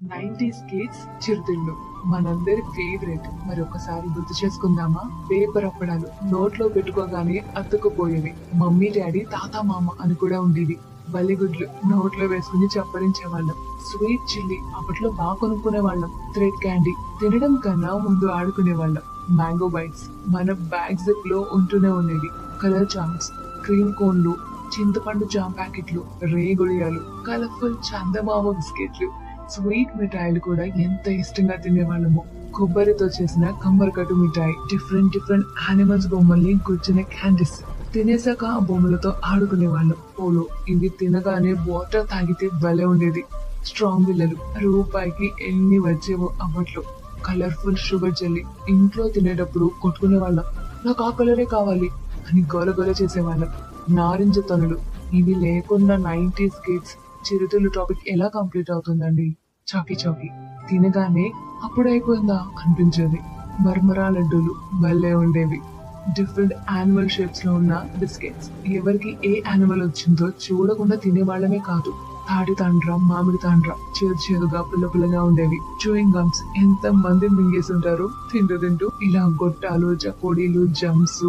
90s kids చిరుతిళ్ళు మనందరి favourite. మరి ఒకసారి గుర్తు చేసుకుందామా? పేపర్ అప్పడాలు నోట్లో పెట్టుకోగానే అతుక్కుపోయేవి. మమ్మీ డాడీ తాత మామ అని కూడా ఉండేవి. బల్లిగుడ్లు నోట్లో వేసుకుని చప్పరించే వాళ్ళం. స్వీట్ చిల్లీ అప్పట్లో బాగా కొనుక్కునే వాళ్ళం. థ్రెడ్ క్యాండీ తినడం కన్నా ముందు ఆడుకునే వాళ్ళం. మ్యాంగో బైట్స్ మన బ్యాగ్ జిప్ లో ఉంటూనే ఉండేవి. కలర్ చామ్స్, క్రీమ్ కోన్లు, చింతపండు జామ్ ప్యాకెట్లు, రేగుడియాలు, కలర్ఫుల్ చందమామ బిస్కెట్లు, స్వీట్ మిఠాయిలు కూడా ఎంత ఇష్టంగా తినేవాళ్ళము. కొబ్బరితో చేసిన కమ్మరికట్టు మిఠాయి, డిఫరెంట్ యానిమల్స్ బొమ్మల్ని గుర్చిన క్యాండీస్, తినేసాక ఆ బొమ్మలతో ఆడుకునే వాళ్ళం. పోలో ఇవి తినగానే వాటర్ తాగితే భలే ఉండేది. స్ట్రాంగ్ బిల్లలు రూపాయికి ఎన్ని వచ్చేవో అప్పట్లో. కలర్ఫుల్ షుగర్ జెల్లీ ఇంట్లో తినేటప్పుడు కొట్టుకునే వాళ్ళం. నాకు ఆ కలరే కావాలి అని గోల చేసేవాళ్ళం. నారింజ తొనలు ఇవి లేకుండా 90s కిడ్స్ చిరుతిళ్ళు టాపిక్ ఎలా కంప్లీట్ అవుతుందండి? చాకీ తినగానే అప్పుడైపోయిందా అనిపించేది. మర్మరా లడ్డూలు భలే ఉండేవి. డిఫరెంట్ యానిమల్ షేప్స్ లో ఉన్న బిస్కెట్స్ ఎవరికి ఏ యానిమల్ వచ్చిందో చూడకుండా తినేవాళ్ళమే కాదు. తాటి తాండ్ర, మామిడి తాండ్ర చేదుగా పుల్లగా ఉండేవి. చూయింగ్ గమ్స్ ఎంత మంది మింగేసి ఉంటారు తింటూ. ఇలా గొట్టాలు, చకోడీలు, జమ్స్,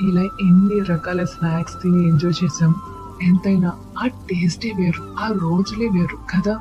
ఇలా ఎన్ని రకాల స్నాక్స్ తిని ఎంజాయ్ చేసాం. ఎంతైనా ఆ టేస్టే వేరు, ఆ రోజులే వేరు కదా.